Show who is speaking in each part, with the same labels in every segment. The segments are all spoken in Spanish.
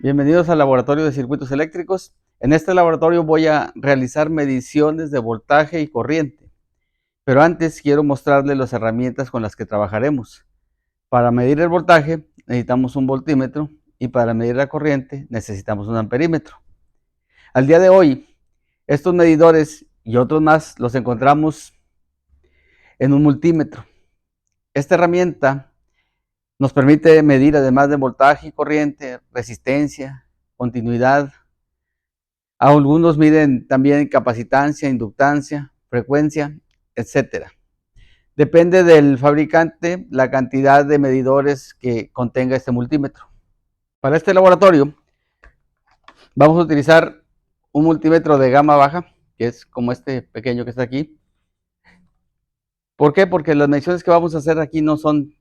Speaker 1: Bienvenidos al laboratorio de circuitos eléctricos. En este laboratorio voy a realizar mediciones de voltaje y corriente, pero antes quiero mostrarles las herramientas con las que trabajaremos. Para medir el voltaje necesitamos un voltímetro y para medir la corriente necesitamos un amperímetro. Al día de hoy, estos medidores y otros más los encontramos en un multímetro. Esta herramienta nos permite medir, además de voltaje y corriente, resistencia, continuidad. Algunos miden también capacitancia, inductancia, frecuencia, etcétera. Depende del fabricante la cantidad de medidores que contenga este multímetro. Para este laboratorio vamos a utilizar un multímetro de gama baja, que es como este pequeño que está aquí. ¿Por qué? Porque las mediciones que vamos a hacer aquí no son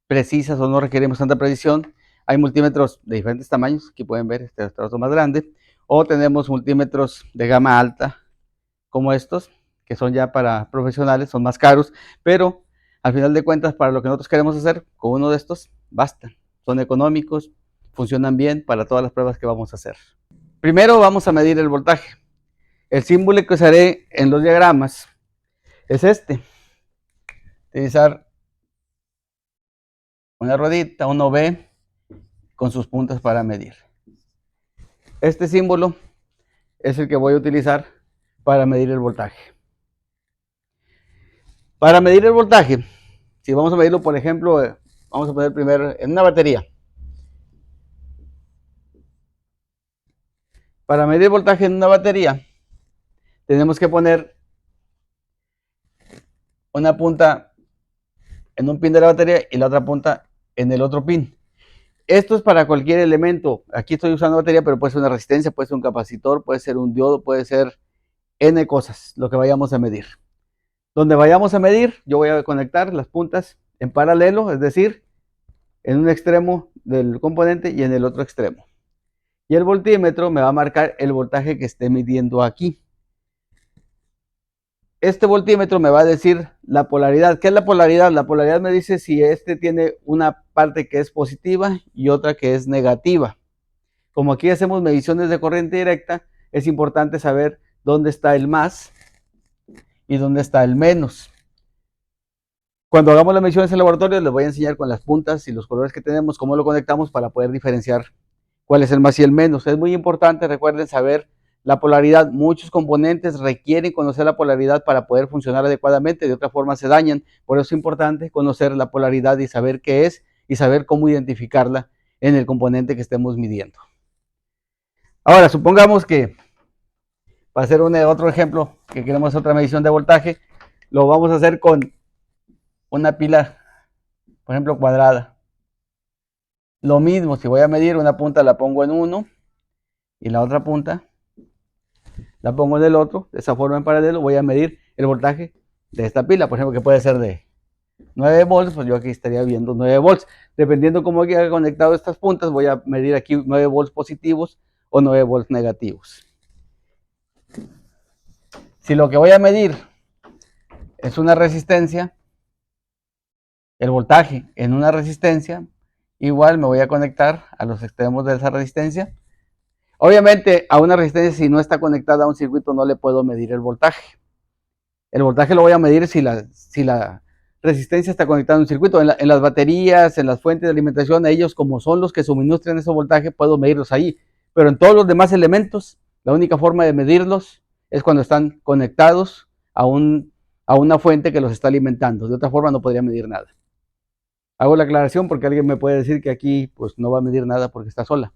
Speaker 1: precisas o no requerimos tanta precisión. Hay multímetros de diferentes tamaños, aquí pueden ver, este es otro más grande, o tenemos multímetros de gama alta, como estos, que son ya para profesionales, son más caros, pero al final de cuentas, para lo que nosotros queremos hacer, con uno de estos, basta. Son económicos, funcionan bien para todas las pruebas que vamos a hacer. Primero vamos a medir el voltaje. El símbolo que usaré en los diagramas es este. Utilizar una ruedita, un OB, con sus puntas para medir. Este símbolo es el que voy a utilizar para medir el voltaje. Para medir el voltaje, si vamos a medirlo, por ejemplo, vamos a poner primero en una batería. Para medir voltaje en una batería, tenemos que poner una punta en un pin de la batería y la otra punta en el otro pin. Esto es para cualquier elemento. Aquí estoy usando batería, pero puede ser una resistencia, puede ser un capacitor, puede ser un diodo, puede ser N cosas, lo que vayamos a medir. Donde vayamos a medir, yo voy a conectar las puntas en paralelo, es decir, en un extremo del componente y en el otro extremo. Y el voltímetro me va a marcar el voltaje que esté midiendo aquí. Este voltímetro me va a decir la polaridad. ¿Qué es la polaridad? La polaridad me dice si este tiene una parte que es positiva y otra que es negativa. Como aquí hacemos mediciones de corriente directa, es importante saber dónde está el más y dónde está el menos. Cuando hagamos las mediciones en el laboratorio, les voy a enseñar con las puntas y los colores que tenemos, cómo lo conectamos para poder diferenciar cuál es el más y el menos. Es muy importante, recuerden, saber la polaridad. Muchos componentes requieren conocer la polaridad para poder funcionar adecuadamente, de otra forma se dañan. Por eso es importante conocer la polaridad y saber qué es y saber cómo identificarla en el componente que estemos midiendo. Ahora, supongamos que, para hacer otro ejemplo, que queremos hacer otra medición de voltaje, lo vamos a hacer con una pila, por ejemplo, cuadrada. Lo mismo, si voy a medir, una punta la pongo en uno y la otra punta la pongo en el otro, de esa forma en paralelo voy a medir el voltaje de esta pila, por ejemplo, que puede ser de 9 volts, pues yo aquí estaría viendo 9 volts. Dependiendo cómo haya conectado estas puntas, voy a medir aquí 9 volts positivos o 9 volts negativos. Si lo que voy a medir es una resistencia, el voltaje en una resistencia, igual me voy a conectar a los extremos de esa resistencia. Obviamente a una resistencia, si no está conectada a un circuito, no le puedo medir el voltaje. El voltaje lo voy a medir si la resistencia está conectada a un circuito. En las baterías, en las fuentes de alimentación, ellos como son los que suministran ese voltaje, puedo medirlos ahí. Pero en todos los demás elementos, la única forma de medirlos es cuando están conectados a una fuente que los está alimentando. De otra forma no podría medir nada. Hago la aclaración porque alguien me puede decir que aquí pues no va a medir nada porque está sola.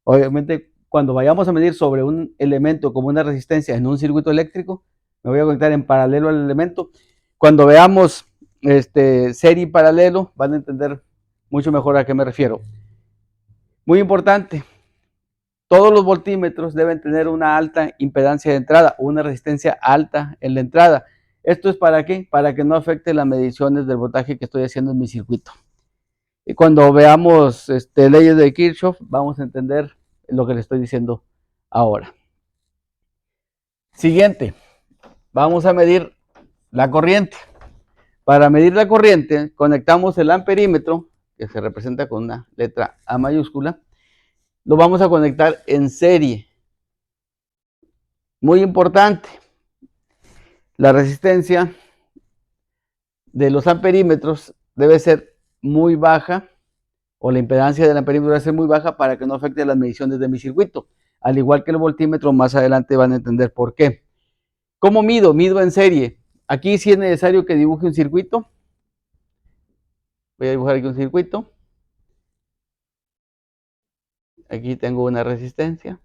Speaker 1: Obviamente, cuando vayamos a medir sobre un elemento como una resistencia en un circuito eléctrico, me voy a conectar en paralelo al elemento. Cuando veamos serie y paralelo, van a entender mucho mejor a qué me refiero. Muy importante, todos los voltímetros deben tener una alta impedancia de entrada, una resistencia alta en la entrada. ¿Esto es para qué? Para que no afecte las mediciones del voltaje que estoy haciendo en mi circuito. Y cuando veamos leyes de Kirchhoff, vamos a entender lo que le estoy diciendo ahora. Siguiente, vamos a medir la corriente. Para medir la corriente, conectamos el amperímetro, que se representa con una letra A mayúscula, lo vamos a conectar en serie. Muy importante, la resistencia de los amperímetros debe ser muy baja, o la impedancia del amperímetro debe ser muy baja para que no afecte las mediciones de mi circuito. Al igual que el voltímetro, más adelante van a entender por qué. ¿Cómo mido? Mido en serie. Aquí sí es necesario que dibuje un circuito. Voy a dibujar aquí un circuito. Aquí tengo una resistencia.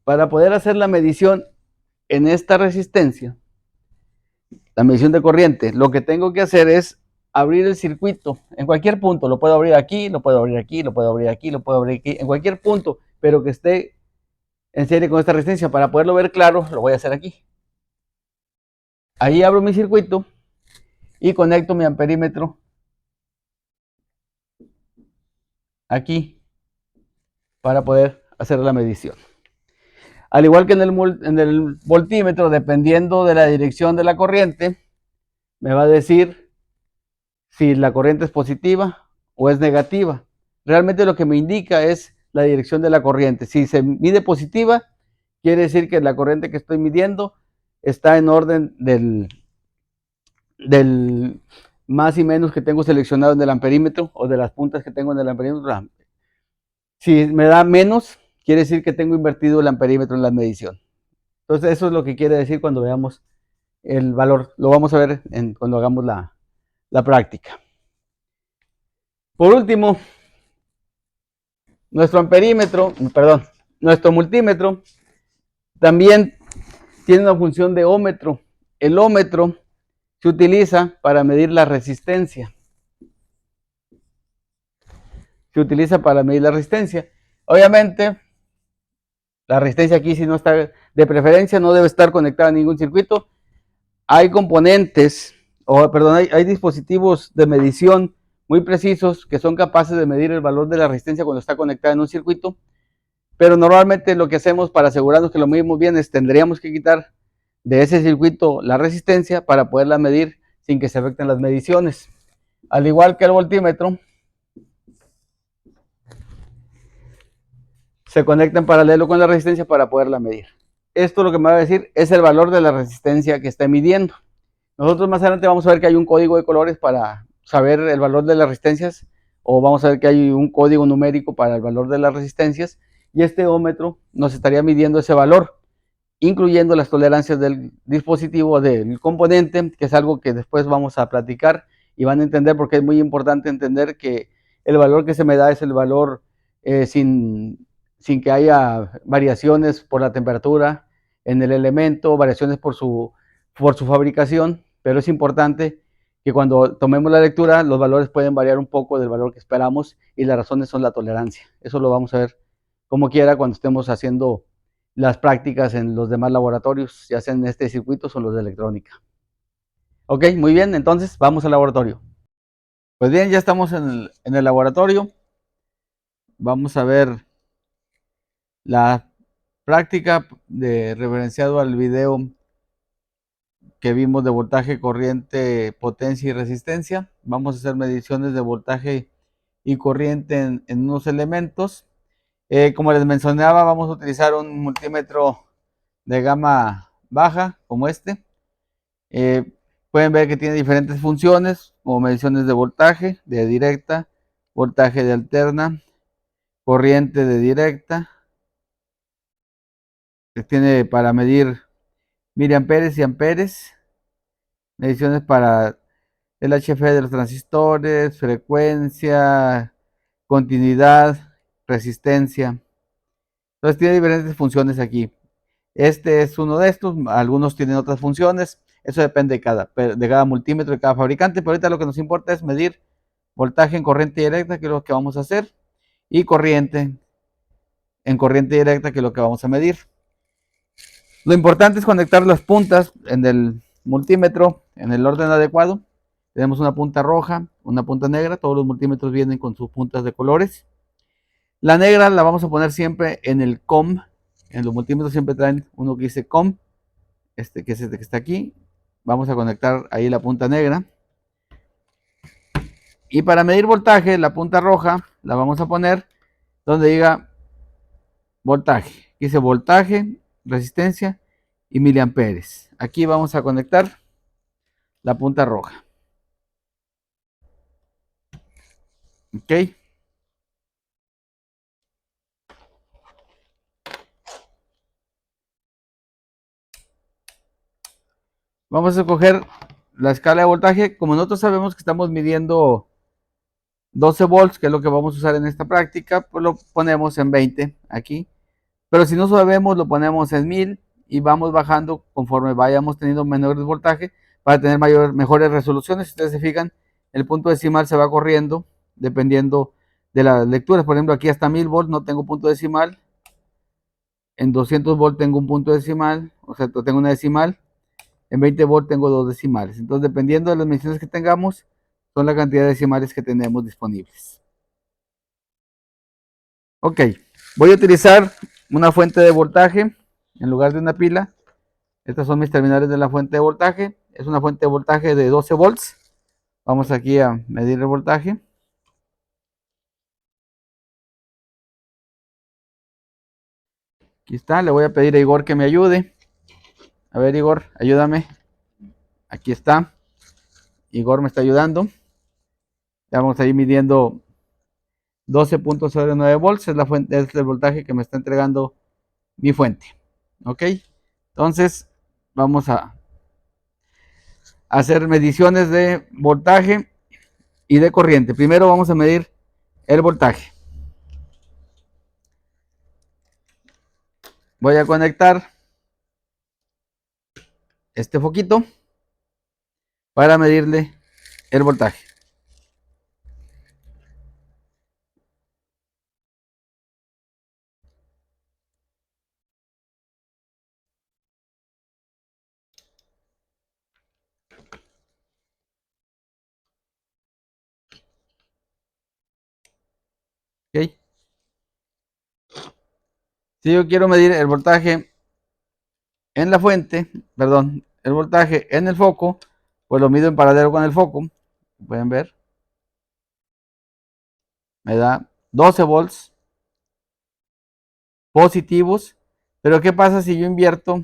Speaker 1: Para poder hacer la medición en esta resistencia, la medición de corriente, lo que tengo que hacer es abrir el circuito en cualquier punto. Lo puedo abrir aquí, lo puedo abrir aquí, lo puedo abrir aquí, lo puedo abrir aquí, en cualquier punto, pero que esté en serie con esta resistencia. Para poderlo ver claro, lo voy a hacer aquí. Ahí abro mi circuito y conecto mi amperímetro aquí para poder hacer la medición. Al igual que en el voltímetro, dependiendo de la dirección de la corriente, me va a decir si la corriente es positiva o es negativa. Realmente lo que me indica es la dirección de la corriente. Si se mide positiva, quiere decir que la corriente que estoy midiendo está en orden del más y menos que tengo seleccionado en el amperímetro, o de las puntas que tengo en el amperímetro. Si me da menos, quiere decir que tengo invertido el amperímetro en la medición. Entonces eso es lo que quiere decir cuando veamos el valor. Lo vamos a ver cuando hagamos la práctica. Por último, nuestro multímetro también tiene una función de ómetro. El ómetro se utiliza para medir la resistencia. Obviamente, la resistencia aquí, si no está, de preferencia, no debe estar conectada a ningún circuito. Hay componentes, hay dispositivos de medición muy precisos que son capaces de medir el valor de la resistencia cuando está conectada en un circuito, pero normalmente lo que hacemos para asegurarnos que lo medimos bien es tendríamos que quitar de ese circuito la resistencia para poderla medir sin que se afecten las mediciones. Al igual que el voltímetro, se conecta en paralelo con la resistencia para poderla medir. Esto lo que me va a decir es el valor de la resistencia que está midiendo. Nosotros más adelante vamos a ver que hay un código de colores para saber el valor de las resistencias, o vamos a ver que hay un código numérico para el valor de las resistencias, y este ómetro nos estaría midiendo ese valor, incluyendo las tolerancias del dispositivo, del componente, que es algo que después vamos a platicar y van a entender, porque es muy importante entender que el valor que se me da es el valor sin que haya variaciones por la temperatura en el elemento, variaciones por su fabricación, pero es importante que cuando tomemos la lectura los valores pueden variar un poco del valor que esperamos, y las razones son la tolerancia. Eso lo vamos a ver como quiera cuando estemos haciendo las prácticas en los demás laboratorios, ya sea en este circuito o en los de electrónica. Ok, muy bien, entonces vamos al laboratorio. Pues bien, ya estamos en el laboratorio. Vamos a ver la práctica referenciado al video que vimos de voltaje, corriente, potencia y resistencia. Vamos a hacer mediciones de voltaje y corriente en unos elementos. Como les mencionaba, vamos a utilizar un multímetro de gama baja como este. Pueden ver que tiene diferentes funciones, como mediciones de voltaje de directa, voltaje de alterna, corriente de directa. Tiene para medir miliamperes y amperes, mediciones para el HF de los transistores, frecuencia, continuidad, resistencia. Entonces tiene diferentes funciones aquí. Este es uno de estos, algunos tienen otras funciones, eso depende de cada multímetro, de cada fabricante, pero ahorita lo que nos importa es medir voltaje en corriente directa, que es lo que vamos a hacer, y corriente en corriente directa, que es lo que vamos a medir. Lo importante es conectar las puntas en el multímetro en el orden adecuado. Tenemos una punta roja, una punta negra, todos los multímetros vienen con sus puntas de colores. La negra la vamos a poner siempre en el COM. En los multímetros siempre traen uno que dice COM, que es este que está aquí. Vamos a conectar ahí la punta negra. Y para medir voltaje, la punta roja la vamos a poner donde diga voltaje. Dice voltaje, resistencia y miliamperes. Aquí vamos a conectar la punta roja. Ok. Vamos a escoger la escala de voltaje. Como nosotros sabemos que estamos midiendo 12 volts, que es lo que vamos a usar en esta práctica, pues lo ponemos en 20 aquí. Pero si no sabemos, lo ponemos en 1000 y vamos bajando conforme vayamos teniendo menores voltaje para tener mejores resoluciones. Si ustedes se fijan, el punto decimal se va corriendo dependiendo de las lecturas. Por ejemplo, aquí hasta 1000 volts no tengo punto decimal. En 200 volts tengo un punto decimal, o sea, tengo una decimal. En 20 volts tengo dos decimales. Entonces, dependiendo de las mediciones que tengamos, son la cantidad de decimales que tenemos disponibles. Ok, voy a utilizar una fuente de voltaje en lugar de una pila. Estas son mis terminales de la fuente de voltaje. Es una fuente de voltaje de 12 volts. Vamos aquí a medir el voltaje. Aquí está, le voy a pedir a Igor que me ayude. A ver, Igor, ayúdame. Aquí está. Igor me está ayudando. Ya vamos a ir midiendo 12.09 volts. Es la fuente, es el voltaje que me está entregando mi fuente. Ok. Entonces, vamos a hacer mediciones de voltaje y de corriente. Primero vamos a medir el voltaje. Voy a conectar este foquito para medirle el voltaje. ¿Okay? Si yo quiero medir el voltaje en la fuente, perdón, el voltaje en el foco, pues lo mido en paralelo con el foco. Pueden ver. Me da 12 volts positivos. Pero ¿qué pasa si yo invierto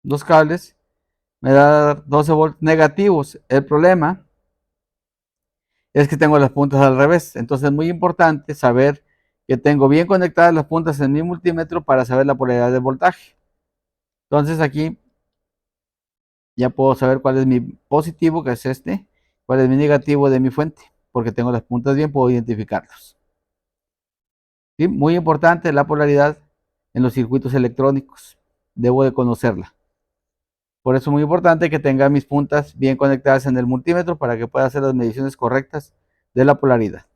Speaker 1: dos cables? Me da 12 volts negativos. El problema es que tengo las puntas al revés. Entonces es muy importante saber que tengo bien conectadas las puntas en mi multímetro para saber la polaridad del voltaje. Entonces aquí ya puedo saber cuál es mi positivo, que es este, cuál es mi negativo de mi fuente, porque tengo las puntas bien, puedo identificarlos. ¿Sí? Muy importante la polaridad en los circuitos electrónicos. Debo de conocerla. Por eso es muy importante que tenga mis puntas bien conectadas en el multímetro para que pueda hacer las mediciones correctas de la polaridad.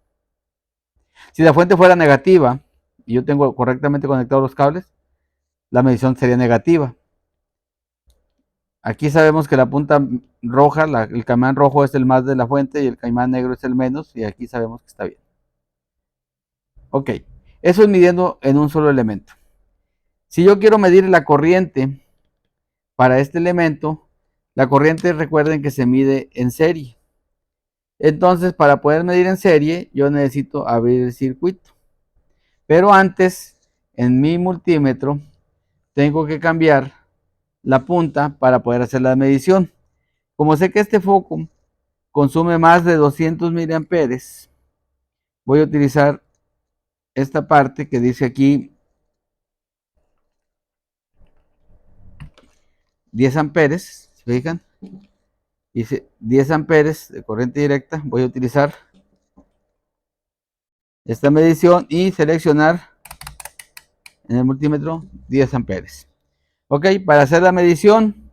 Speaker 1: Si la fuente fuera negativa y yo tengo correctamente conectados los cables, la medición sería negativa. Aquí sabemos que la punta roja, el caimán rojo es el más de la fuente y el caimán negro es el menos, y aquí sabemos que está bien. Ok, eso es midiendo en un solo elemento. Si yo quiero medir la corriente para este elemento, la corriente recuerden que se mide en serie. Entonces, para poder medir en serie, yo necesito abrir el circuito. Pero antes, en mi multímetro, tengo que cambiar la punta para poder hacer la medición. Como sé que este foco consume más de 200 miliamperes, voy a utilizar esta parte que dice aquí 10 amperes, ¿se fijan? Dice 10 amperes de corriente directa. Voy a utilizar esta medición y seleccionar en el multímetro 10 amperes. Ok, para hacer la medición,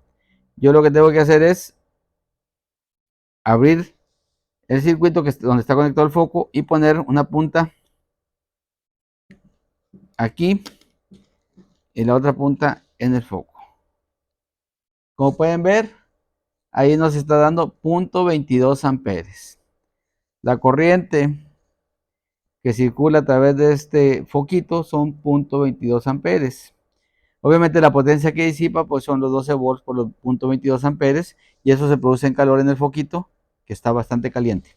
Speaker 1: yo lo que tengo que hacer es abrir el circuito donde está conectado el foco y poner una punta aquí y la otra punta en el foco. Como pueden ver, ahí nos está dando 0.22 amperes. La corriente que circula a través de este foquito son 0.22 amperes. Obviamente la potencia que disipa pues son los 12 volts por los 0.22 amperes, y eso se produce en calor en el foquito que está bastante caliente.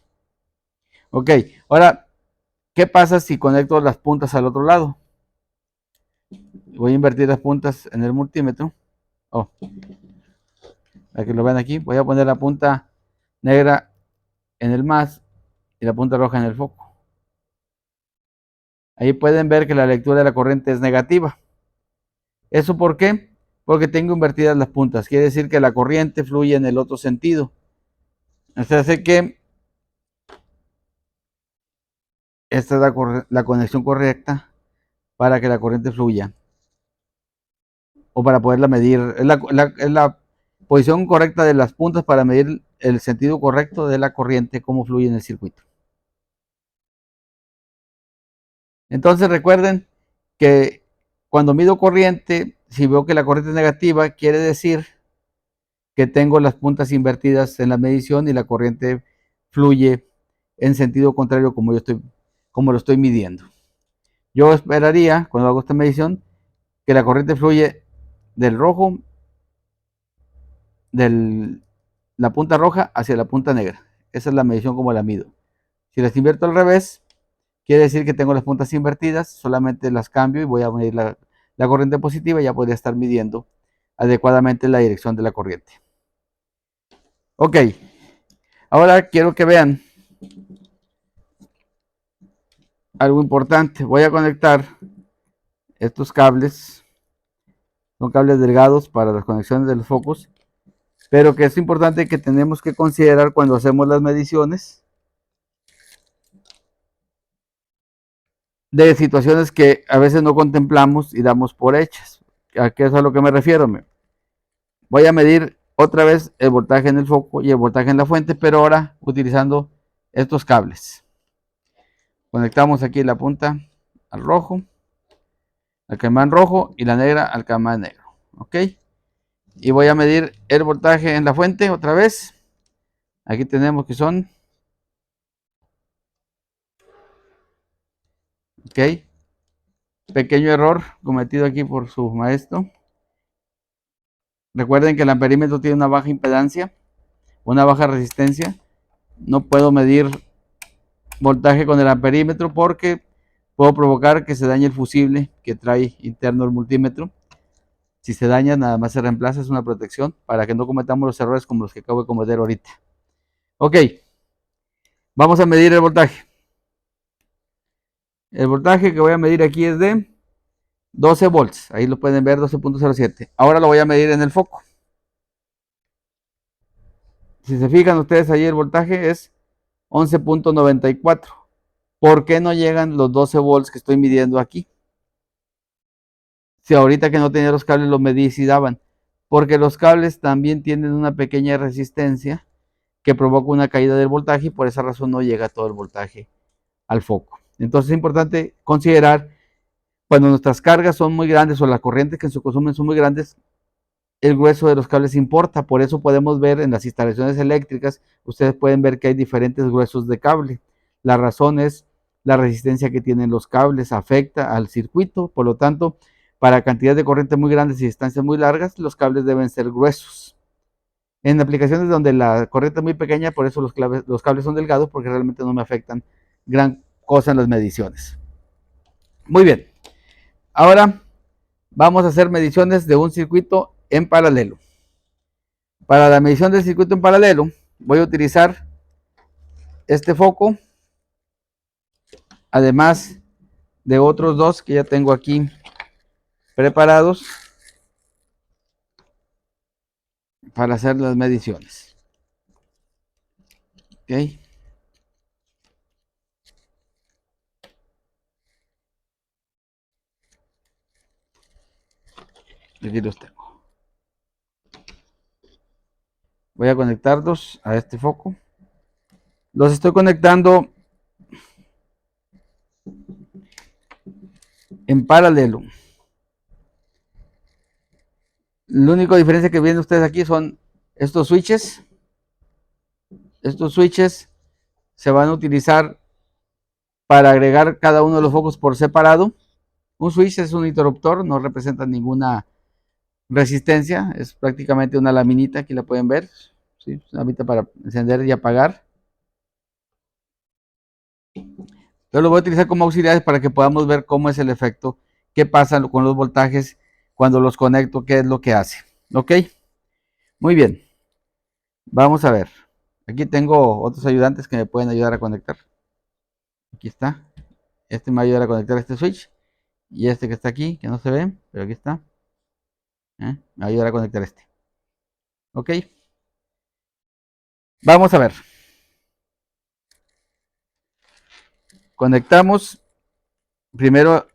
Speaker 1: Ok, ahora, ¿qué pasa si conecto las puntas al otro lado? Voy a invertir las puntas en el multímetro. Oh, para que lo vean aquí, voy a poner la punta negra en el más y la punta roja en el foco. Ahí pueden ver que la lectura de la corriente es negativa. ¿Eso por qué? Porque tengo invertidas las puntas. Quiere decir que la corriente fluye en el otro sentido. O sea, hace que esta es la conexión correcta para que la corriente fluya. O para poderla medir. Es la posición correcta de las puntas para medir el sentido correcto de la corriente, cómo fluye en el circuito. Entonces recuerden que cuando mido corriente, si veo que la corriente es negativa, quiere decir que tengo las puntas invertidas en la medición y la corriente fluye en sentido contrario como lo estoy midiendo. Yo esperaría, cuando hago esta medición, que la corriente fluye del rojo, de la punta roja hacia la punta negra. Esa es la medición como la mido. Si las invierto al revés, quiere decir que tengo las puntas invertidas, solamente las cambio y voy a medir la corriente positiva y ya podría estar midiendo adecuadamente la dirección de la corriente. Ok, ahora quiero que vean algo importante. Voy a conectar estos cables, son cables delgados para las conexiones de los focos, pero que es importante que tenemos que considerar cuando hacemos las mediciones de situaciones que a veces no contemplamos y damos por hechas. ¿A qué es a lo que me refiero? Voy a medir otra vez el voltaje en el foco y el voltaje en la fuente, pero ahora utilizando estos cables. Conectamos aquí la punta al rojo, al caimán rojo y la negra al caimán negro. Ok. Y voy a medir el voltaje en la fuente otra vez. Aquí tenemos que son. Ok. Pequeño error cometido aquí por su maestro. Recuerden que el amperímetro tiene una baja impedancia, una baja resistencia. No puedo medir voltaje con el amperímetro porque puedo provocar que se dañe el fusible que trae interno el multímetro. Si se daña, nada más se reemplaza, es una protección para que no cometamos los errores como los que acabo de cometer ahorita. Ok, vamos a medir el voltaje. El voltaje que voy a medir aquí es de 12 volts, ahí lo pueden ver, 12.07. Ahora lo voy a medir en el foco. Si se fijan ustedes, ahí el voltaje es 11.94. ¿Por qué no llegan los 12 volts que estoy midiendo aquí? Si ahorita que no tenía los cables los medí y sí daban. Porque los cables también tienen una pequeña resistencia que provoca una caída del voltaje y por esa razón no llega todo el voltaje al foco. Entonces es importante considerar cuando nuestras cargas son muy grandes o las corrientes que en su consumen son muy grandes, el grueso de los cables importa. Por eso podemos ver en las instalaciones eléctricas, ustedes pueden ver que hay diferentes gruesos de cable. La razón es la resistencia que tienen los cables, afecta al circuito, por lo tanto, para cantidades de corriente muy grandes y distancias muy largas, los cables deben ser gruesos. En aplicaciones donde la corriente es muy pequeña, por eso los cables son delgados, porque realmente no me afectan gran cosa en las mediciones. Muy bien, ahora vamos a hacer mediciones de un circuito en paralelo. Para la medición del circuito en paralelo, voy a utilizar este foco, además de otros dos que ya tengo aquí preparados para hacer las mediciones. Ok. Aquí los tengo. Voy a conectarlos a este foco. Los estoy conectando en paralelo. La única diferencia que vienen ustedes aquí son estos switches. Estos switches se van a utilizar para agregar cada uno de los focos por separado. Un switch es un interruptor, no representa ninguna resistencia, es prácticamente una laminita, aquí la pueden ver, ¿sí? Ahorita para encender y apagar. Yo lo voy a utilizar como auxiliares para que podamos ver cómo es el efecto, qué pasa con los voltajes cuando los conecto, qué es lo que hace. ¿Ok? Muy bien. Vamos a ver. Aquí tengo otros ayudantes que me pueden ayudar a conectar. Aquí está. Este me va a ayudar a conectar este switch. Y este que está aquí, que no se ve, pero aquí está. Me va a ayudar a conectar este. ¿Ok? Vamos a ver. Conectamos primero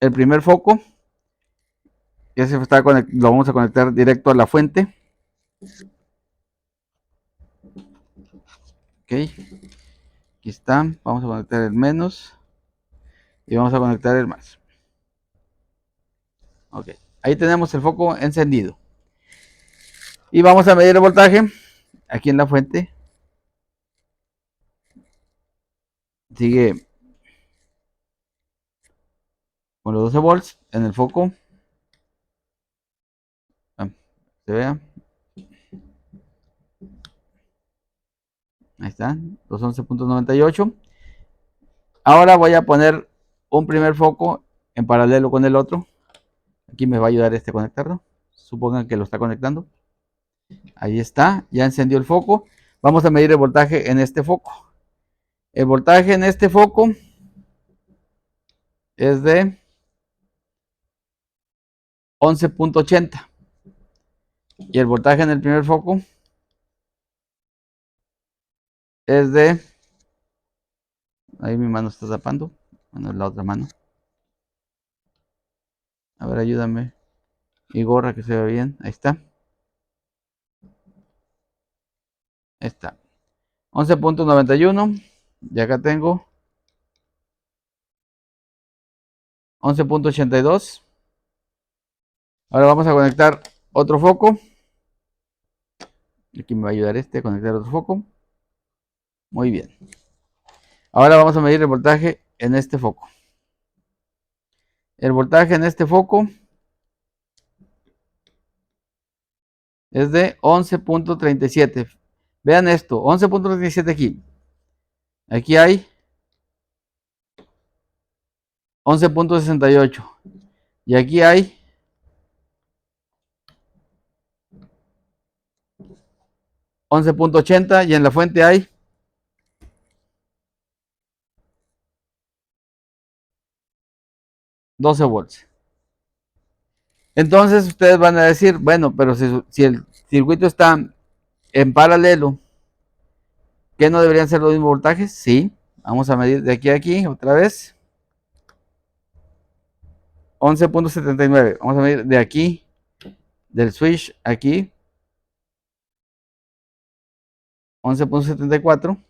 Speaker 1: el primer foco. Ese lo vamos a conectar directo a la fuente. Ok. Aquí está. Vamos a conectar el menos. Y vamos a conectar el más. Ok. Ahí tenemos el foco encendido. Y vamos a medir el voltaje aquí en la fuente. Sigue con los 12 volts en el foco. Se vea. Ahí está. Los 11.98. Ahora voy a poner un primer foco en paralelo con el otro. Aquí me va a ayudar este a conectarlo. Supongan que lo está conectando. Ahí está. Ya encendió el foco. Vamos a medir el voltaje en este foco. El voltaje en este foco es de 11.80. Y el voltaje en el primer foco es de... Ahí mi mano está tapando. Bueno, la otra mano. A ver, ayúdame. Y gorra que se vea bien. Ahí está. Ahí está. 11.91. Y acá tengo 11.82. Ahora vamos a conectar otro foco. Aquí me va a ayudar este a conectar otro foco. Muy bien. Ahora vamos a medir el voltaje en este foco. El voltaje en este foco es de 11.37. Vean esto, 11.37 aquí. Aquí hay 11.68. Y aquí hay 11.80 y en la fuente hay 12 volts. Entonces ustedes van a decir, bueno, pero si el circuito está en paralelo, ¿qué no deberían ser los mismos voltajes? Sí. Vamos a medir de aquí a aquí otra vez. 11.79. Vamos a medir de aquí, del switch aquí. 11.74.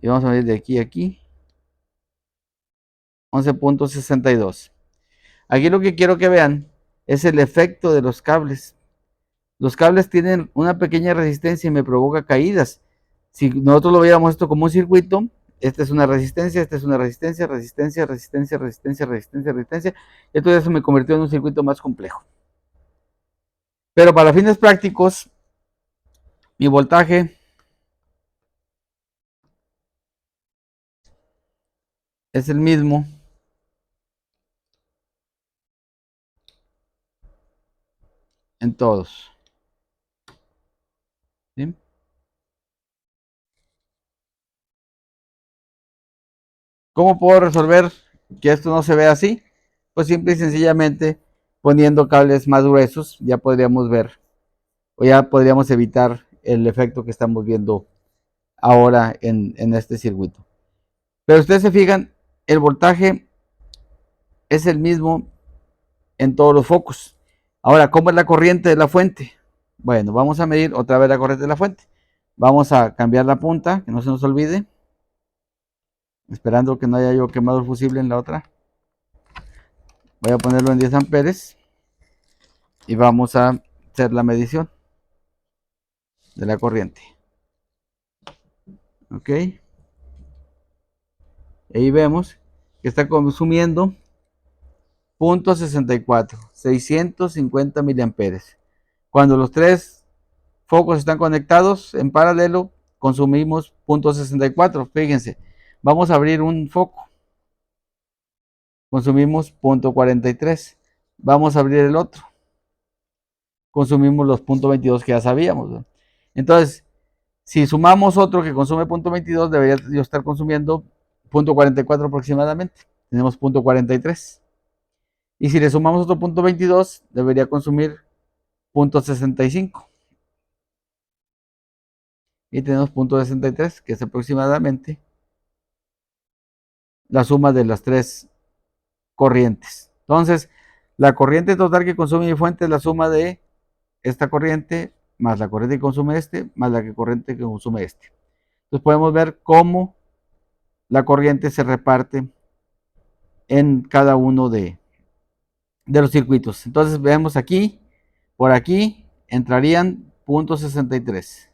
Speaker 1: Y vamos a medir de aquí a aquí. 11.62. Aquí lo que quiero que vean es el efecto de los cables. Los cables tienen una pequeña resistencia y me provoca caídas. Si nosotros lo viéramos esto como un circuito, esta es una resistencia, esta es una resistencia, resistencia, resistencia, resistencia, resistencia, resistencia. Entonces eso me convirtió en un circuito más complejo. Pero para fines prácticos, mi voltaje es el mismo en todos. ¿Sí? ¿Cómo puedo resolver que esto no se vea así? Pues simple y sencillamente poniendo cables más gruesos ya podríamos ver o ya podríamos evitar el efecto que estamos viendo ahora en este circuito. Pero ustedes se fijan, el voltaje es el mismo en todos los focos. Ahora, ¿cómo es la corriente de la fuente? Bueno, vamos a medir otra vez la corriente de la fuente. Vamos a cambiar la punta, que no se nos olvide. Esperando que no haya yo quemado el fusible en la otra. Voy a ponerlo en 10 amperes. Y vamos a hacer la medición de la corriente. Ok. Ahí vemos que está consumiendo 0.64, 650 miliamperes. Cuando los tres focos están conectados en paralelo, consumimos 0.64. Fíjense, vamos a abrir un foco, consumimos 0.43. Vamos a abrir el otro, consumimos los 0.22 que ya sabíamos, ¿no? Entonces, si sumamos otro que consume 0.22, debería yo estar consumiendo 0.44 aproximadamente. Tenemos 0.43. Y si le sumamos otro 0.22, debería consumir 0.65. Y tenemos 0.63, que es aproximadamente la suma de las tres corrientes. Entonces, la corriente total que consume mi fuente es la suma de esta corriente más la corriente que consume este, más la corriente que consume este. Entonces podemos ver cómo la corriente se reparte en cada uno de los circuitos. Entonces vemos aquí, por aquí entrarían 0.63,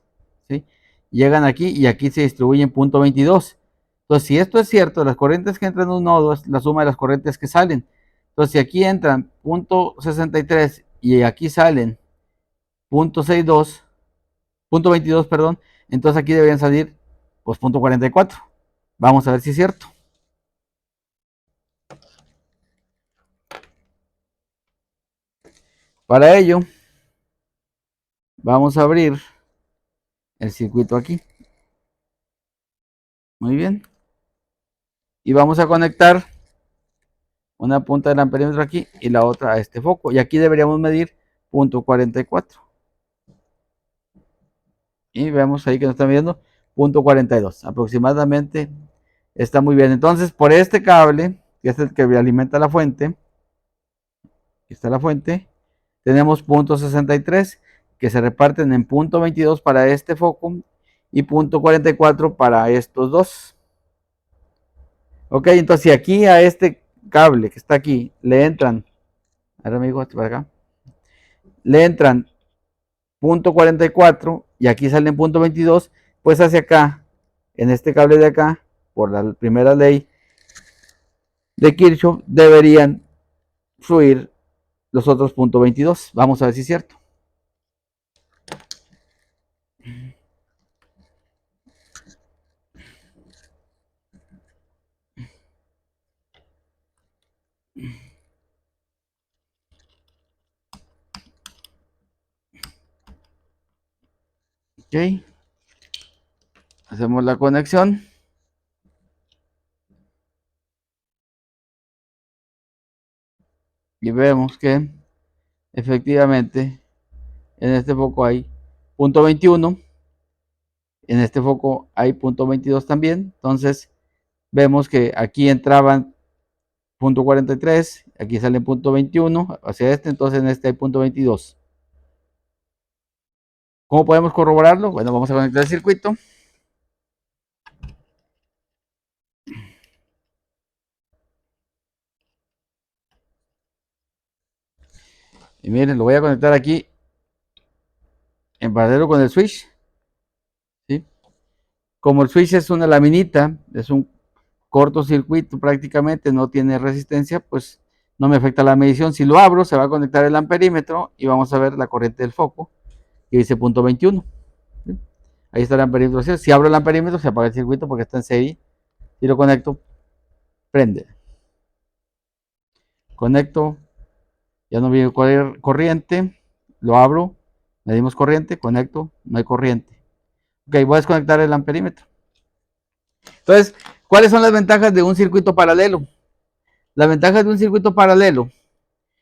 Speaker 1: ¿sí? Llegan aquí y aquí se distribuyen 0.22. Entonces, si esto es cierto, las corrientes que entran en un nodo es la suma de las corrientes que salen. Entonces, si aquí entran 0.63 y aquí salen 0.62, 0.22, perdón, entonces aquí deberían salir pues 0.44. Vamos a ver si es cierto. Para ello, vamos a abrir el circuito aquí. Muy bien. Y vamos a conectar una punta del amperímetro aquí y la otra a este foco. Y aquí deberíamos medir 0.44. Y vemos ahí que nos está midiendo 0.42. Aproximadamente está muy bien. Entonces, por este cable, que es el que alimenta la fuente, aquí está la fuente, tenemos 0.63 que se reparten en 0.22 para este foco y 0.44 para estos dos. Ok, entonces si aquí a este cable que está aquí le entran, a ver amigo, para acá, le entran 0.44 y aquí salen 0.22, pues hacia acá, en este cable de acá, por la primera ley de Kirchhoff, deberían fluir los otros 0.22. Vamos a ver si es cierto. Ok, hacemos la conexión. Y vemos que efectivamente en este foco hay 0.21, en este foco hay 0.22 también. Entonces vemos que aquí entraban 0.43, aquí sale 0.21 hacia este, entonces en este hay 0.22. ¿Cómo podemos corroborarlo? Bueno, vamos a conectar el circuito. Y miren, lo voy a conectar aquí en paralelo con el switch, ¿sí? Como el switch es una laminita, es un cortocircuito prácticamente, no tiene resistencia, pues no me afecta la medición. Si lo abro, se va a conectar el amperímetro y vamos a ver la corriente del foco, que dice 0.21. ¿Sí? Ahí está el amperímetro. Si abro el amperímetro, se apaga el circuito porque está en serie. Si lo conecto, prende. Conecto, ya no viene corriente, lo abro, medimos corriente, conecto, no hay corriente. Ok, voy a desconectar el amperímetro. Entonces, ¿cuáles son las ventajas de un circuito paralelo? Las ventajas de un circuito paralelo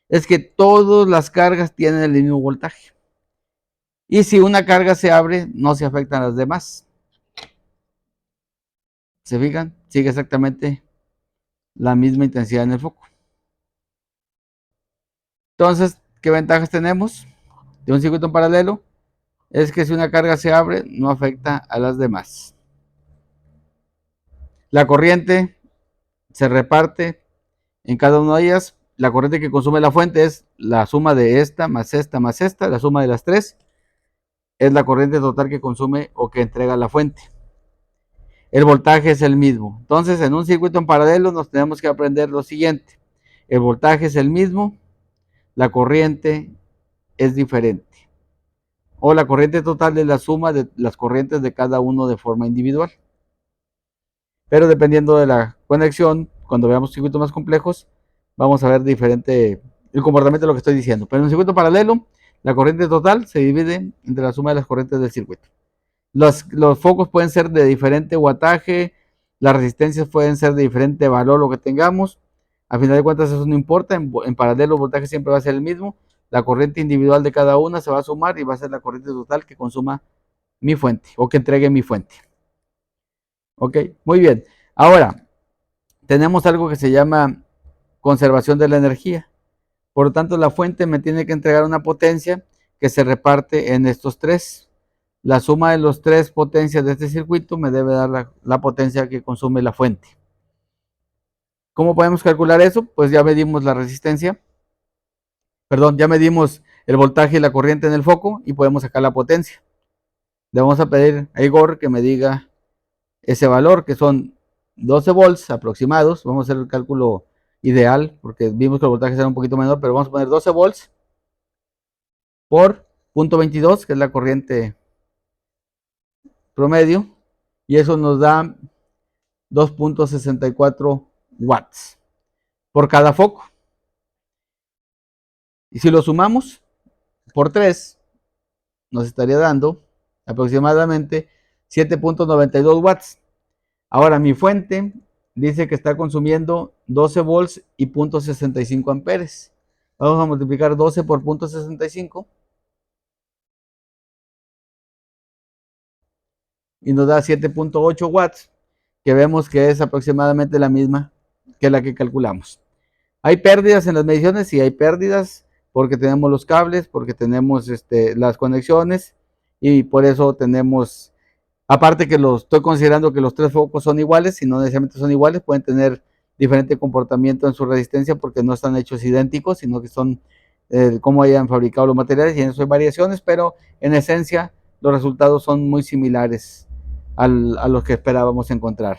Speaker 1: es que todas las cargas tienen el mismo voltaje. Y si una carga se abre, no se afectan las demás. ¿Se fijan? Sigue exactamente la misma intensidad en el foco. Entonces, ¿qué ventajas tenemos de un circuito en paralelo? Es que si una carga se abre, no afecta a las demás. La corriente se reparte en cada una de ellas. La corriente que consume la fuente es la suma de esta más esta más esta, la suma de las tres es la corriente total que consume o que entrega la fuente. El voltaje es el mismo. Entonces, en un circuito en paralelo nos tenemos que aprender lo siguiente. El voltaje es el mismo, la corriente es diferente. o la corriente total es la suma de las corrientes de cada uno de forma individual. Pero dependiendo de la conexión, cuando veamos circuitos más complejos, vamos a ver diferente el comportamiento de lo que estoy diciendo. Pero en un circuito paralelo, la corriente total se divide entre la suma de las corrientes del circuito. Los focos pueden ser de diferente wattaje, las resistencias pueden ser de diferente valor, lo que tengamos. A final de cuentas eso no importa, en paralelo el voltaje siempre va a ser el mismo. La corriente individual de cada una se va a sumar y va a ser la corriente total que consuma mi fuente o que entregue mi fuente. Ok, muy bien. Ahora, tenemos algo que se llama conservación de la energía. Por lo tanto, la fuente me tiene que entregar una potencia que se reparte en estos tres. La suma de los tres potencias de este circuito me debe dar la potencia que consume la fuente. ¿Cómo podemos calcular eso? Pues ya medimos la resistencia, perdón, ya medimos el voltaje y la corriente en el foco y podemos sacar la potencia. Le vamos a pedir a Igor que me diga ese valor, que son 12 volts aproximados. Vamos a hacer el cálculo ideal porque vimos que el voltaje será un poquito menor, pero vamos a poner 12 volts por 0.22, que es la corriente promedio, y eso nos da 2.64 watts por cada foco. Y si lo sumamos por 3, nos estaría dando aproximadamente 7.92 watts. Ahora mi fuente dice que está consumiendo 12 volts y 0.65 amperes. Vamos a multiplicar 12 por 0.65 y nos da 7.8 watts, que vemos que es aproximadamente la misma que la que calculamos. ¿Hay pérdidas en las mediciones? Sí, hay pérdidas porque tenemos los cables, porque tenemos las conexiones y por eso tenemos, aparte que estoy considerando que los tres focos son iguales, si no necesariamente son iguales, pueden tener diferente comportamiento en su resistencia porque no están hechos idénticos, sino que son cómo hayan fabricado los materiales y en eso hay variaciones, pero en esencia los resultados son muy similares a los que esperábamos encontrar.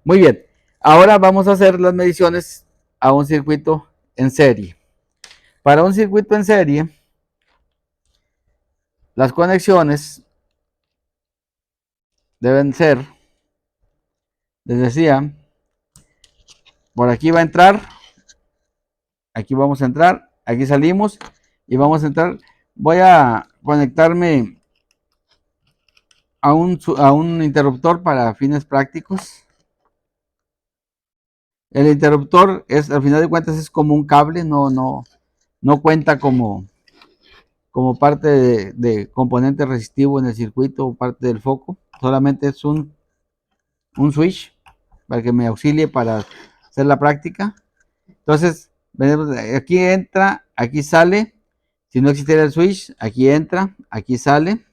Speaker 1: Muy bien, ahora vamos a hacer las mediciones a un circuito en serie. Para un circuito en serie, las conexiones deben ser, les decía, por aquí va a entrar, aquí vamos a entrar, aquí salimos y vamos a entrar. Voy a conectarme a un interruptor para fines prácticos. El interruptor es, al final de cuentas, es como un cable, no cuenta como parte de componente resistivo en el circuito o parte del foco. Solamente es un switch para que me auxilie para hacer la práctica. Entonces, aquí entra, aquí sale. Si no existiera el switch, aquí entra, aquí sale.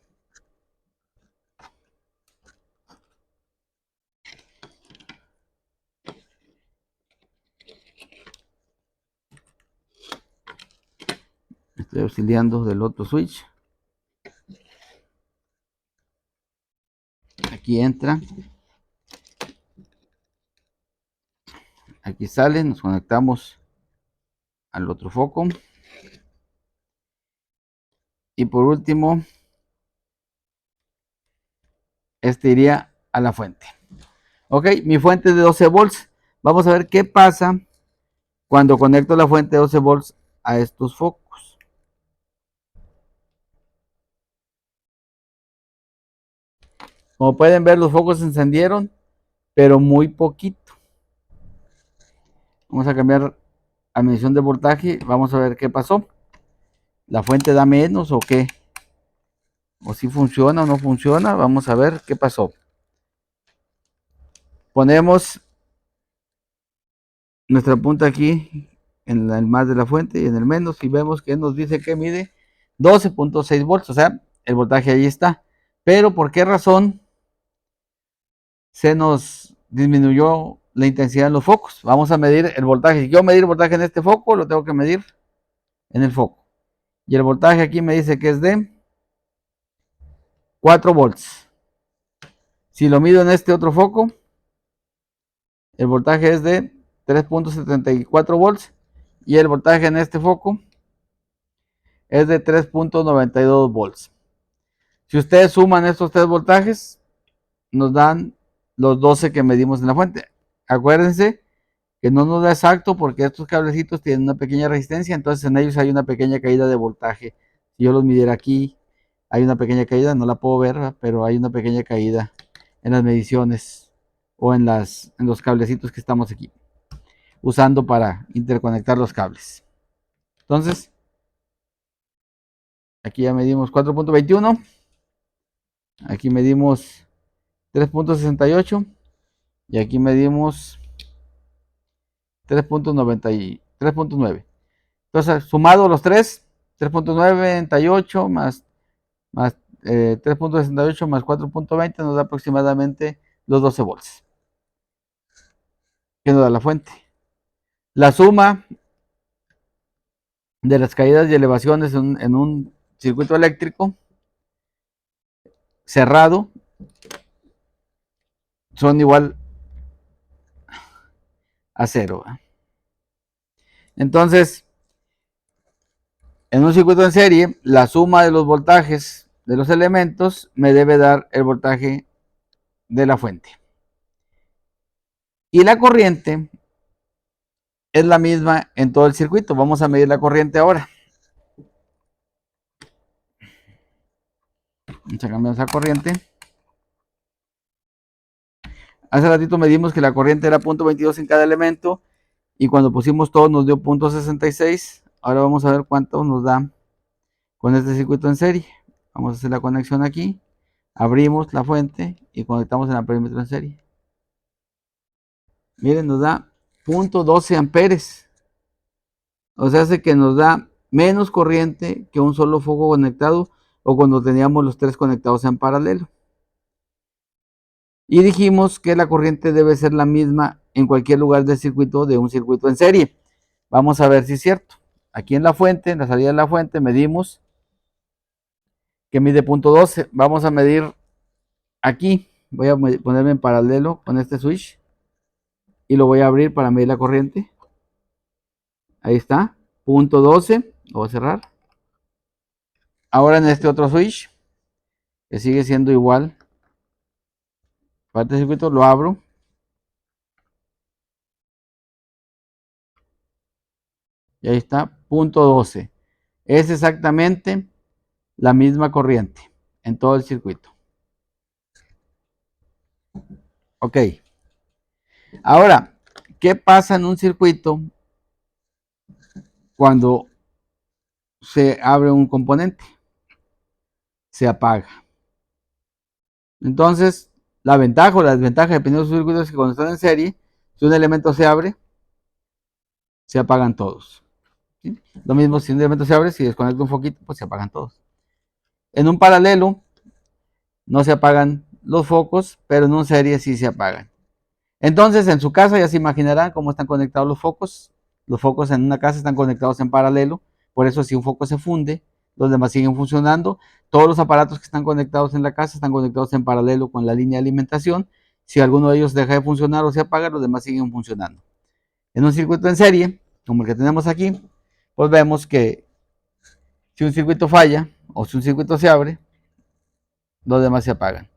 Speaker 1: Estoy auxiliando del otro switch. Aquí entra. Aquí sale, nos conectamos al otro foco. Y por último, iría a la fuente. Ok, mi fuente es de 12 volts. Vamos a ver qué pasa cuando conecto la fuente de 12 volts a estos focos. Como pueden ver, los focos se encendieron, pero muy poquito. Vamos a cambiar a medición de voltaje. Vamos a ver qué pasó. ¿La fuente da menos o qué? ¿O si funciona o no funciona? Vamos a ver qué pasó. Ponemos nuestra punta aquí en el más de la fuente y en el menos y vemos que nos dice que mide 12.6 volts, o sea, el voltaje ahí está. Pero ¿por qué razón se nos disminuyó la intensidad en los focos? Vamos a medir el voltaje. Si quiero medir el voltaje en este foco, lo tengo que medir en el foco. Y el voltaje aquí me dice que es de 4 volts. Si lo mido en este otro foco, el voltaje es de 3.74 volts. Y el voltaje en este foco es de 3.92 volts. Si ustedes suman estos 3 voltajes, nos dan los 12 que medimos en la fuente. Acuérdense que no nos da exacto porque estos cablecitos tienen una pequeña resistencia, entonces en ellos hay una pequeña caída de voltaje. Si yo los midiera aquí, hay una pequeña caída, no la puedo ver, ¿verdad? Pero hay una pequeña caída en las mediciones o en los cablecitos que estamos aquí usando para interconectar los cables. Entonces, aquí ya medimos 4.21, aquí medimos 3.68 y aquí medimos 3.9. Entonces, sumado los tres, 3.98 más 3.68 más 4.20 nos da aproximadamente los 12 volts que nos da la fuente. La suma de las caídas y elevaciones en un circuito eléctrico cerrado son igual a cero. Entonces, en un circuito en serie, la suma de los voltajes de los elementos me debe dar el voltaje de la fuente. Y la corriente es la misma en todo el circuito. Vamos a medir la corriente ahora. Vamos a cambiar esa corriente. Hace ratito medimos que la corriente era 0.22 en cada elemento y cuando pusimos todo nos dio 0.66. Ahora vamos a ver cuánto nos da con este circuito en serie. Vamos a hacer la conexión aquí. Abrimos la fuente y conectamos en el perímetro en serie. Miren, nos da 0.12 amperes. O sea, hace que nos da menos corriente que un solo foco conectado o cuando teníamos los tres conectados en paralelo. Y dijimos que la corriente debe ser la misma en cualquier lugar del circuito de un circuito en serie. Vamos a ver si es cierto. Aquí en la fuente, en la salida de la fuente, medimos que mide 0.12. Vamos a medir aquí. Voy a ponerme en paralelo con este switch y lo voy a abrir para medir la corriente. Ahí está, 0.12. Lo voy a cerrar. Ahora en este otro switch, que sigue siendo igual, parte del circuito, lo abro. Y ahí está, 0.12. Es exactamente la misma corriente en todo el circuito. Ok. Ahora, ¿qué pasa en un circuito cuando se abre un componente? Se apaga. Entonces, la ventaja o la desventaja, dependiendo de los circuitos, es que cuando están en serie, si un elemento se abre, se apagan todos. ¿Sí? Lo mismo si un elemento se abre, si desconecta un foquito, pues se apagan todos. En un paralelo, no se apagan los focos, pero en una serie sí se apagan. Entonces, en su casa ya se imaginarán cómo están conectados los focos. Los focos en una casa están conectados en paralelo. Por eso, si un foco se funde, los demás siguen funcionando. Todos los aparatos que están conectados en la casa están conectados en paralelo con la línea de alimentación. Si alguno de ellos deja de funcionar o se apaga, los demás siguen funcionando. En un circuito en serie, como el que tenemos aquí, pues vemos que si un circuito falla o si un circuito se abre, los demás se apagan.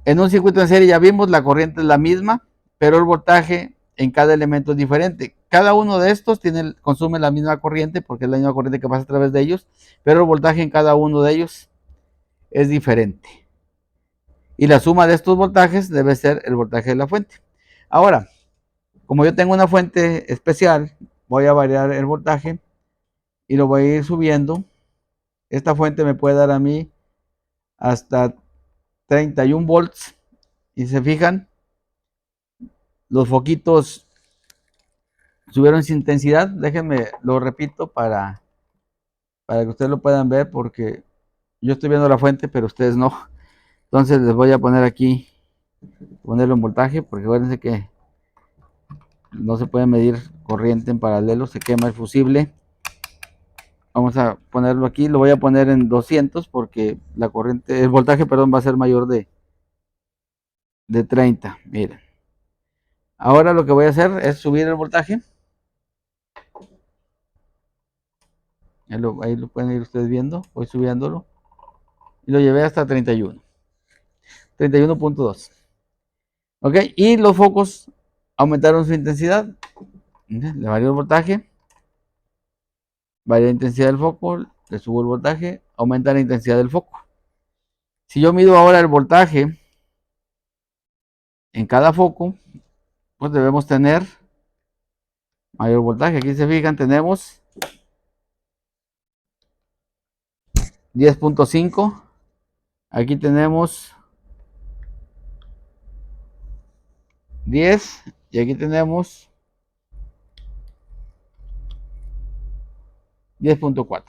Speaker 1: En un circuito en serie ya vimos, la corriente es la misma, pero el voltaje en cada elemento es diferente. Cada uno de estos consume la misma corriente, porque es la misma corriente que pasa a través de ellos, pero el voltaje en cada uno de ellos es diferente. Y la suma de estos voltajes debe ser el voltaje de la fuente. Ahora, como yo tengo una fuente especial, voy a variar el voltaje y lo voy a ir subiendo. Esta fuente me puede dar a mí hasta 31 volts. Y se fijan, los foquitos subieron su intensidad. Déjenme, lo repito para que ustedes lo puedan ver, porque yo estoy viendo la fuente, pero ustedes no. Entonces les voy a poner aquí, ponerlo en voltaje, porque acuérdense que no se puede medir corriente en paralelo, se quema el fusible. Vamos a ponerlo aquí, lo voy a poner en 200 porque la corriente, el voltaje, perdón, va a ser mayor de 30. Miren. Ahora lo que voy a hacer es subir el voltaje. Ahí lo pueden ir ustedes viendo, voy subiéndolo. Y lo llevé hasta 31. 31.2. Ok, y los focos aumentaron su intensidad. Le varió el voltaje, varía la intensidad del foco, le subo el voltaje, aumenta la intensidad del foco. Si yo mido ahora el voltaje en cada foco, pues debemos tener mayor voltaje. Aquí se fijan, tenemos 10.5. Aquí tenemos 10 y aquí tenemos 10.4.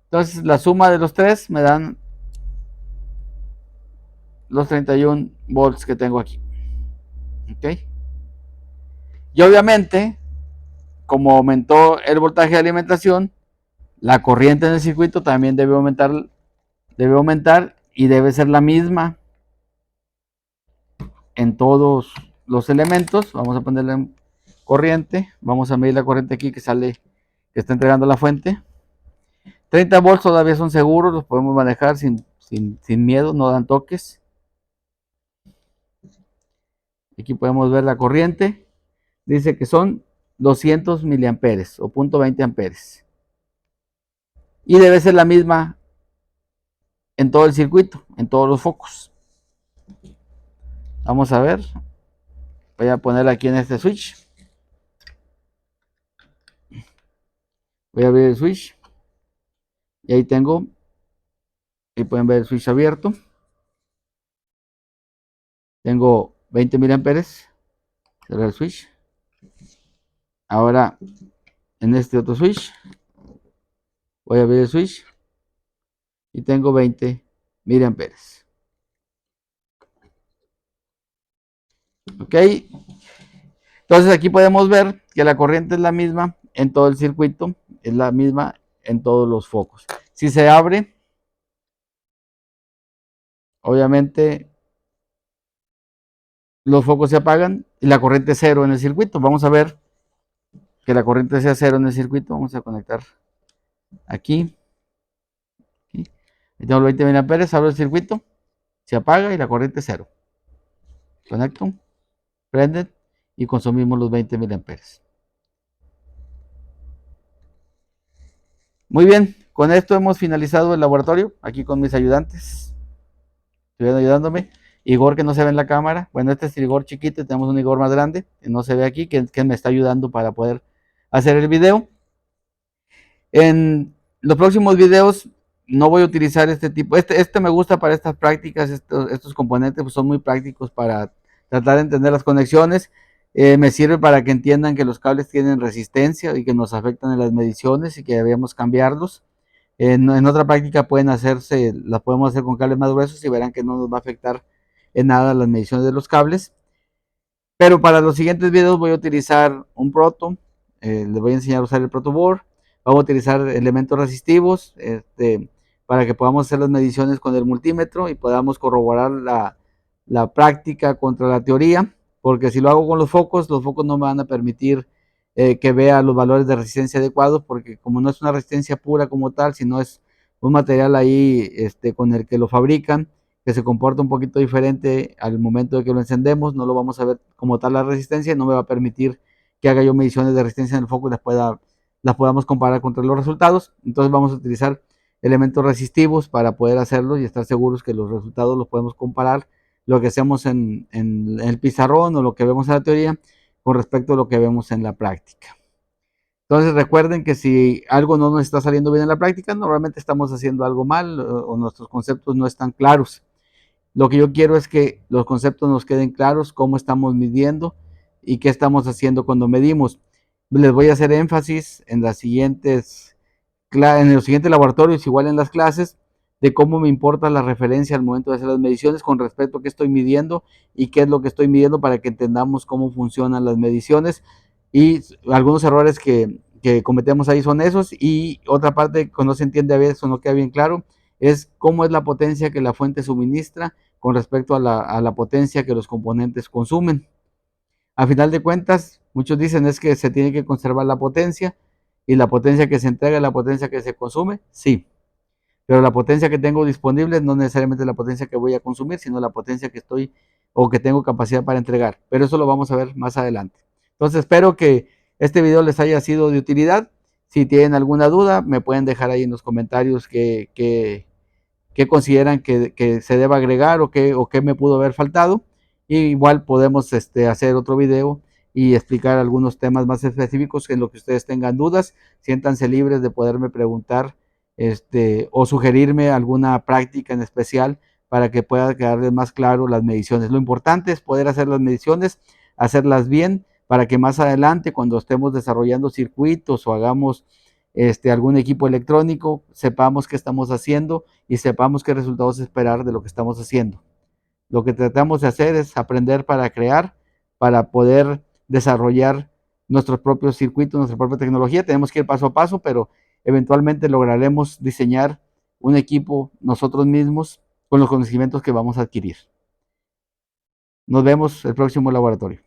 Speaker 1: Entonces la suma de los tres me dan los 31 volts que tengo aquí. ¿Ok? Y obviamente, como aumentó el voltaje de alimentación, la corriente en el circuito también debe aumentar y debe ser la misma en todos los elementos. Vamos a ponerle corriente, vamos a medir la corriente aquí que sale, que está entregando la fuente. 30 volts todavía son seguros, los podemos manejar sin miedo, no dan toques. Aquí podemos ver la corriente, dice que son 200 miliamperes o 0.20 amperes. Y debe ser la misma en todo el circuito, en todos los focos. Vamos a ver, voy a ponerla aquí en este switch. Voy a abrir el switch. Y ahí tengo, ahí pueden ver el switch abierto. Tengo 20 miliamperes. Cerrar el switch. Ahora, en este otro switch, voy a abrir el switch. Y tengo 20 miliamperes. Ok. Entonces aquí podemos ver que la corriente es la misma en todo el circuito. Es la misma en todos los focos. Si se abre, obviamente los focos se apagan y la corriente es cero en el circuito. Vamos a ver que la corriente sea cero en el circuito. Vamos a conectar aquí. Tengo 20 miliamperes, abro el circuito, se apaga y la corriente es cero. Conecto, prende y consumimos los 20 miliamperes. Muy bien, con esto hemos finalizado el laboratorio, aquí con mis ayudantes. Estuvieron ayudándome. Igor, que no se ve en la cámara. Bueno, este es el Igor chiquito, tenemos un Igor más grande, que no se ve aquí, que me está ayudando para poder hacer el video. En los próximos videos no voy a utilizar este tipo. Este me gusta para estas prácticas. Estos componentes pues, son muy prácticos para tratar de entender las conexiones. Me sirve para que entiendan que los cables tienen resistencia y que nos afectan en las mediciones y que debemos cambiarlos. En otra práctica las podemos hacer con cables más gruesos y verán que no nos va a afectar en nada las mediciones de los cables. Pero para los siguientes videos voy a utilizar un proto. Les voy a enseñar a usar el protoboard. Vamos a utilizar elementos resistivos para que podamos hacer las mediciones con el multímetro y podamos corroborar la práctica contra la teoría, porque si lo hago con los focos no me van a permitir que vea los valores de resistencia adecuados, porque como no es una resistencia pura como tal, sino es un material ahí con el que lo fabrican, que se comporta un poquito diferente al momento de que lo encendemos, no lo vamos a ver como tal la resistencia, no me va a permitir que haga yo mediciones de resistencia en el foco y las podamos comparar contra los resultados. Entonces vamos a utilizar elementos resistivos para poder hacerlo y estar seguros que los resultados los podemos comparar lo que hacemos en el pizarrón o lo que vemos en la teoría con respecto a lo que vemos en la práctica. Entonces recuerden que si algo no nos está saliendo bien en la práctica, normalmente estamos haciendo algo mal o nuestros conceptos no están claros. Lo que yo quiero es que los conceptos nos queden claros, cómo estamos midiendo y qué estamos haciendo cuando medimos. Les voy a hacer énfasis en los siguientes laboratorios, igual en las clases, de cómo me importa la referencia al momento de hacer las mediciones con respecto a qué estoy midiendo y qué es lo que estoy midiendo para que entendamos cómo funcionan las mediciones. Y algunos errores que cometemos ahí son esos. Y otra parte que no se entiende a veces o no queda bien claro es cómo es la potencia que la fuente suministra con respecto a la potencia que los componentes consumen. A final de cuentas, muchos dicen es que se tiene que conservar la potencia ¿Y la potencia que se entrega es la potencia que se consume? Sí. Pero la potencia que tengo disponible no necesariamente es la potencia que voy a consumir, sino la potencia que estoy o que tengo capacidad para entregar. Pero eso lo vamos a ver más adelante. Entonces espero que este video les haya sido de utilidad. Si tienen alguna duda, me pueden dejar ahí en los comentarios qué consideran que se deba agregar o qué me pudo haber faltado. Y igual podemos hacer otro video y explicar algunos temas más específicos en lo que ustedes tengan dudas. Siéntanse libres de poderme preguntar o sugerirme alguna práctica en especial para que pueda quedarles más claro las mediciones. Lo importante es poder hacer las mediciones, hacerlas bien, para que más adelante, cuando estemos desarrollando circuitos o hagamos algún equipo electrónico, sepamos qué estamos haciendo y sepamos qué resultados esperar de lo que estamos haciendo. Lo que tratamos de hacer es aprender para crear, para poder desarrollar nuestros propios circuitos, nuestra propia tecnología. Tenemos que ir paso a paso, pero eventualmente lograremos diseñar un equipo nosotros mismos con los conocimientos que vamos a adquirir. Nos vemos el próximo laboratorio.